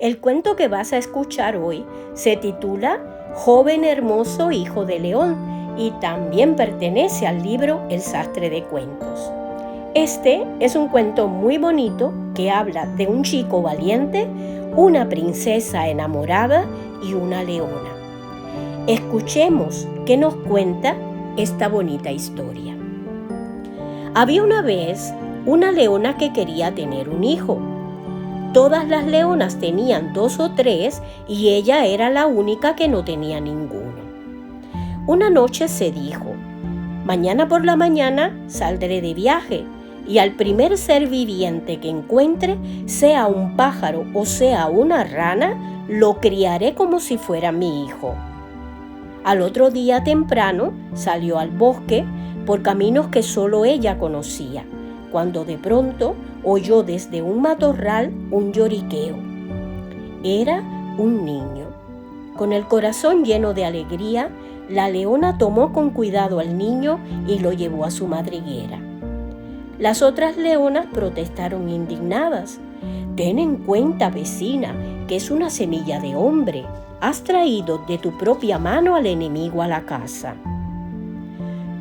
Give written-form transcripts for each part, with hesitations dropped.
El cuento que vas a escuchar hoy se titula Joven hermoso hijo de león y también pertenece al libro El sastre de cuentos. Este es un cuento muy bonito que habla de un chico valiente, una princesa enamorada y una leona. Escuchemos qué nos cuenta esta bonita historia. Había una vez una leona que quería tener un hijo. Todas las leonas tenían 2 o 3 y ella era la única que no tenía ninguno. Una noche se dijo: mañana por la mañana saldré de viaje y al primer ser viviente que encuentre, sea un pájaro o sea una rana, lo criaré como si fuera mi hijo. Al otro día temprano salió al bosque por caminos que solo ella conocía, cuando de pronto oyó desde un matorral un lloriqueo. Era un niño. Con el corazón lleno de alegría, la leona tomó con cuidado al niño y lo llevó a su madriguera. Las otras leonas protestaron indignadas: «Ten en cuenta, vecina, que es una semilla de hombre. Has traído de tu propia mano al enemigo a la casa».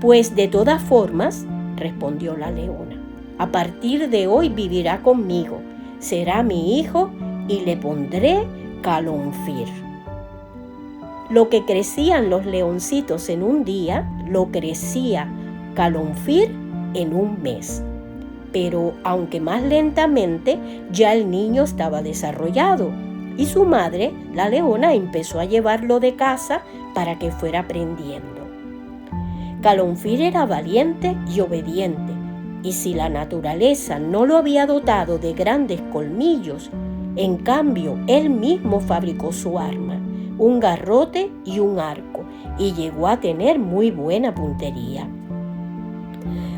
«Pues de todas formas», respondió la leona, «a partir de hoy vivirá conmigo, será mi hijo y le pondré Calonfir». Lo que crecían los leoncitos en un día, lo crecía Calonfir en un mes. Pero aunque más lentamente, ya el niño estaba desarrollado y su madre, la leona, empezó a llevarlo de casa para que fuera aprendiendo. Calonfir era valiente y obediente, y si la naturaleza no lo había dotado de grandes colmillos, en cambio él mismo fabricó su arma, un garrote y un arco, y llegó a tener muy buena puntería.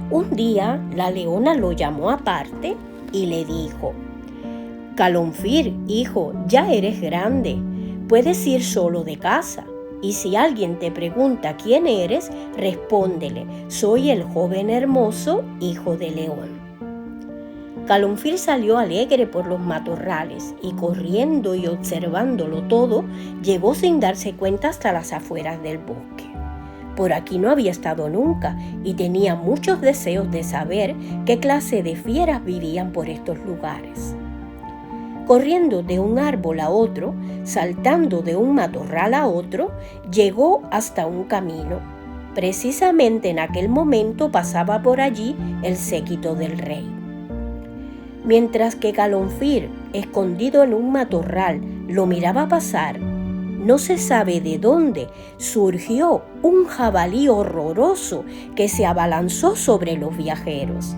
Un día la leona lo llamó aparte y le dijo: «Calonfir, hijo, ya eres grande, puedes ir solo de casa, y si alguien te pregunta quién eres, respóndele: soy el joven hermoso hijo de león». Calonfir salió alegre por los matorrales y corriendo y observándolo todo, llegó sin darse cuenta hasta las afueras del bosque. Por aquí no había estado nunca y tenía muchos deseos de saber qué clase de fieras vivían por estos lugares. Corriendo de un árbol a otro, saltando de un matorral a otro, llegó hasta un camino. Precisamente en aquel momento pasaba por allí el séquito del rey. Mientras que Calonfir, escondido en un matorral, lo miraba pasar, no se sabe de dónde surgió un jabalí horroroso que se abalanzó sobre los viajeros.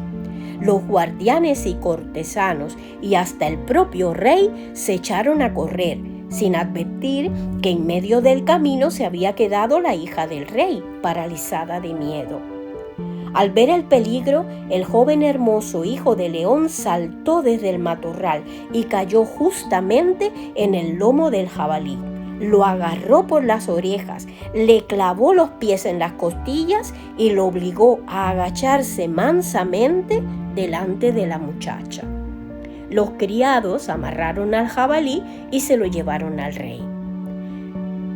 Los guardianes y cortesanos y hasta el propio rey se echaron a correr, sin advertir que en medio del camino se había quedado la hija del rey, paralizada de miedo. Al ver el peligro, el joven hermoso hijo de león saltó desde el matorral y cayó justamente en el lomo del jabalí. Lo agarró por las orejas, le clavó los pies en las costillas y lo obligó a agacharse mansamente delante de la muchacha. Los criados amarraron al jabalí y se lo llevaron al rey.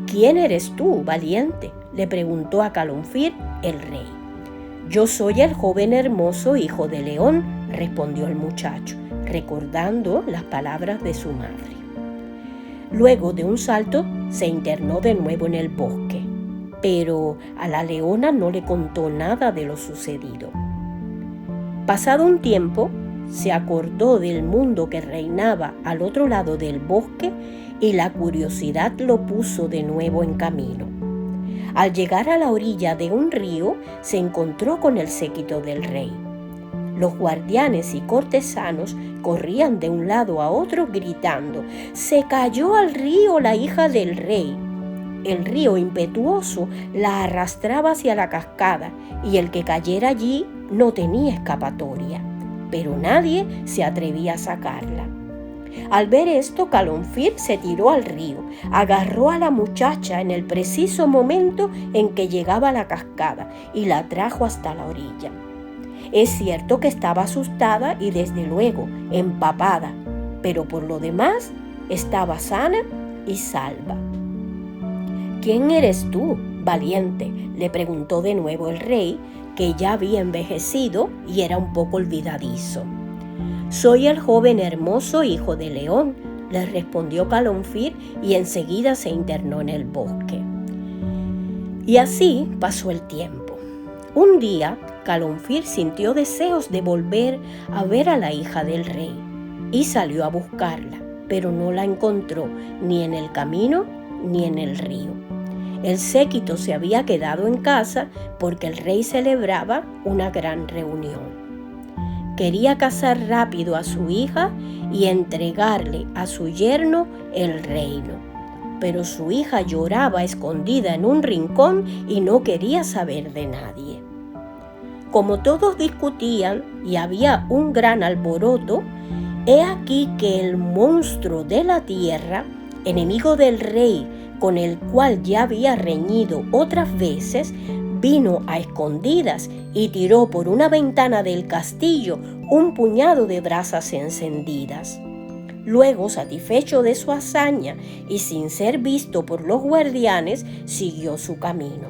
«¿Quién eres tú, valiente?», le preguntó a Calonfir el rey. «Yo soy el joven hermoso hijo de león», respondió el muchacho, recordando las palabras de su madre. Luego de un salto se internó de nuevo en el bosque, pero a la leona no le contó nada de lo sucedido. Pasado un tiempo, se acordó del mundo que reinaba al otro lado del bosque y la curiosidad lo puso de nuevo en camino. Al llegar a la orilla de un río, se encontró con el séquito del rey. Los guardianes y cortesanos corrían de un lado a otro gritando: «¡Se cayó al río la hija del rey!». El río impetuoso la arrastraba hacia la cascada y el que cayera allí no tenía escapatoria, pero nadie se atrevía a sacarla. Al ver esto, Calonfir se tiró al río, agarró a la muchacha en el preciso momento en que llegaba a la cascada y la trajo hasta la orilla. Es cierto que estaba asustada y desde luego empapada, pero por lo demás estaba sana y salva. ¿Quién eres tú, valiente?, le preguntó de nuevo el rey, que ya había envejecido y era un poco olvidadizo. Soy el joven hermoso hijo de León, le respondió Calonfir, y enseguida se internó en el bosque. Y así pasó el tiempo. Un día, Calonfir sintió deseos de volver a ver a la hija del rey y salió a buscarla, pero no la encontró ni en el camino ni en el río. El séquito se había quedado en casa porque el rey celebraba una gran reunión. Quería casar rápido a su hija y entregarle a su yerno el reino. Pero su hija lloraba escondida en un rincón y no quería saber de nadie. Como todos discutían y había un gran alboroto, he aquí que el monstruo de la tierra, enemigo del rey con el cual ya había reñido otras veces, vino a escondidas y tiró por una ventana del castillo un puñado de brasas encendidas. Luego, satisfecho de su hazaña y sin ser visto por los guardianes, siguió su camino.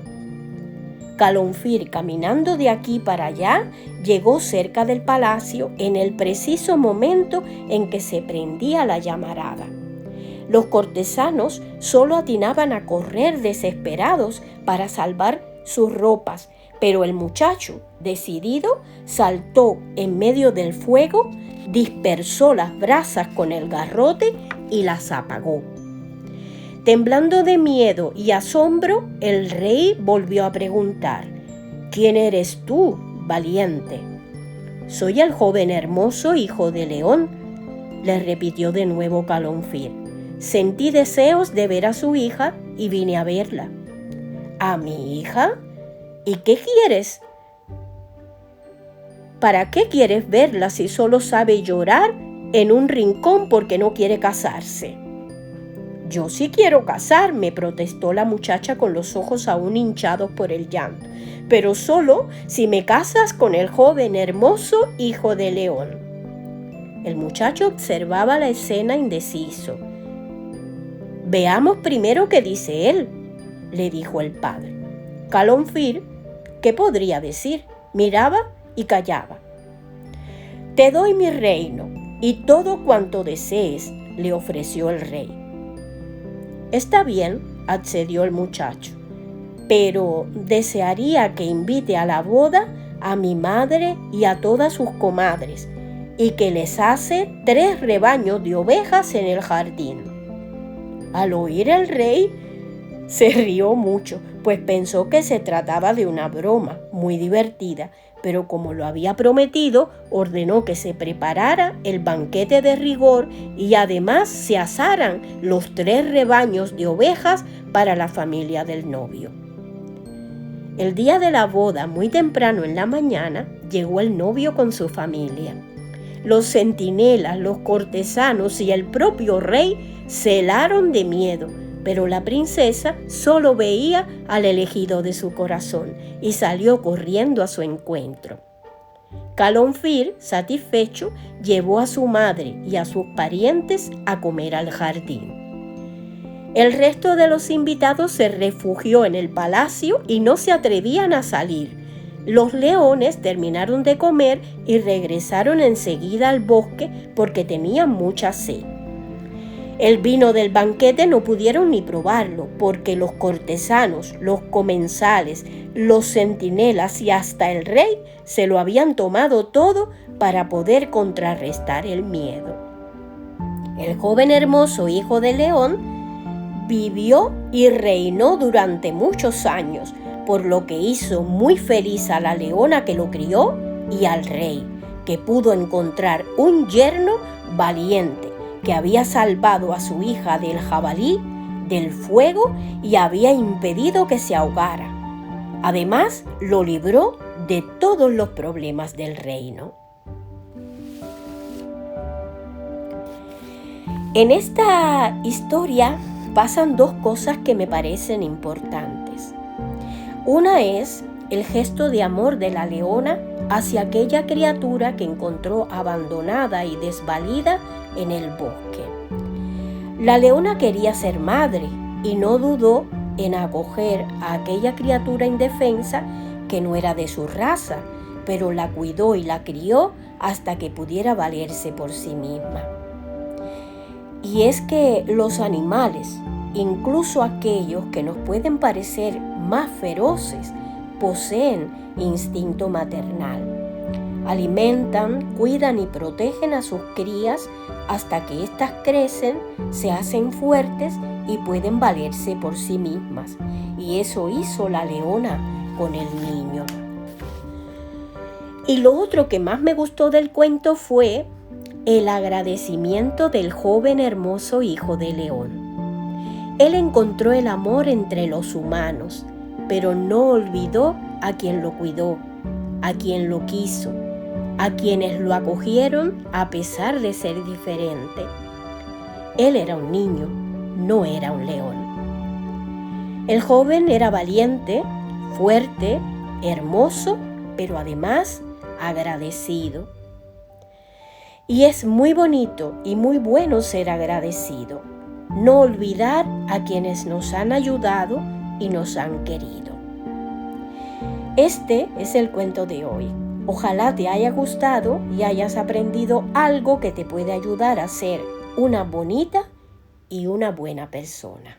Calonfir, caminando de aquí para allá, llegó cerca del palacio en el preciso momento en que se prendía la llamarada. Los cortesanos solo atinaban a correr desesperados para salvar sus ropas, pero el muchacho, decidido, saltó en medio del fuego, dispersó las brasas con el garrote y las apagó. Temblando de miedo y asombro, el rey volvió a preguntar: ¿Quién eres tú, valiente? Soy el joven hermoso hijo de León, le repitió de nuevo Calonfir. Sentí deseos de ver a su hija y vine a verla. ¿A mi hija? ¿Y qué quieres? ¿Para qué quieres verla si solo sabe llorar en un rincón porque no quiere casarse? Yo sí quiero casarme, protestó la muchacha con los ojos aún hinchados por el llanto, pero solo si me casas con el joven hermoso hijo de León. El muchacho observaba la escena indeciso. Veamos primero qué dice él, le dijo el padre. Calonfir, ¿qué podría decir? Miraba y callaba. Te doy mi reino y todo cuanto desees, le ofreció el rey. Está bien, accedió el muchacho, pero desearía que invite a la boda a mi madre y a todas sus comadres y que les hace 3 rebaños de ovejas en el jardín. Al oír el rey, se rió mucho, pues pensó que se trataba de una broma muy divertida, pero como lo había prometido, ordenó que se preparara el banquete de rigor y además se asaran los 3 rebaños de ovejas para la familia del novio. El día de la boda, muy temprano en la mañana, llegó el novio con su familia. Los centinelas, los cortesanos y el propio rey se helaron de miedo, pero la princesa solo veía al elegido de su corazón y salió corriendo a su encuentro. Calonfir, satisfecho, llevó a su madre y a sus parientes a comer al jardín. El resto de los invitados se refugió en el palacio y no se atrevían a salir. Los leones terminaron de comer y regresaron enseguida al bosque porque tenían mucha sed. El vino del banquete no pudieron ni probarlo, porque los cortesanos, los comensales, los centinelas y hasta el rey se lo habían tomado todo para poder contrarrestar el miedo. El joven hermoso hijo de León vivió y reinó durante muchos años, por lo que hizo muy feliz a la leona que lo crió y al rey, que pudo encontrar un yerno valiente, que había salvado a su hija del jabalí, del fuego y había impedido que se ahogara. Además, lo libró de todos los problemas del reino. En esta historia pasan 2 cosas que me parecen importantes. Una es el gesto de amor de la leona hacia aquella criatura que encontró abandonada y desvalida en el bosque. La leona quería ser madre y no dudó en acoger a aquella criatura indefensa que no era de su raza, pero la cuidó y la crió hasta que pudiera valerse por sí misma. Y es que los animales, incluso aquellos que nos pueden parecer más feroces, poseen instinto maternal. Alimentan, cuidan y protegen a sus crías hasta que éstas crecen, se hacen fuertes y pueden valerse por sí mismas. Y eso hizo la leona con el niño. Y lo otro que más me gustó del cuento fue el agradecimiento del joven hermoso hijo de león. Él encontró el amor entre los humanos, pero no olvidó a quien lo cuidó, a quien lo quiso, a quienes lo acogieron a pesar de ser diferente. Él era un niño, no era un león. El joven era valiente, fuerte, hermoso, pero además agradecido. Y es muy bonito y muy bueno ser agradecido, no olvidar a quienes nos han ayudado y nos han querido. Este es el cuento de hoy. Ojalá te haya gustado y hayas aprendido algo que te puede ayudar a ser una bonita y una buena persona.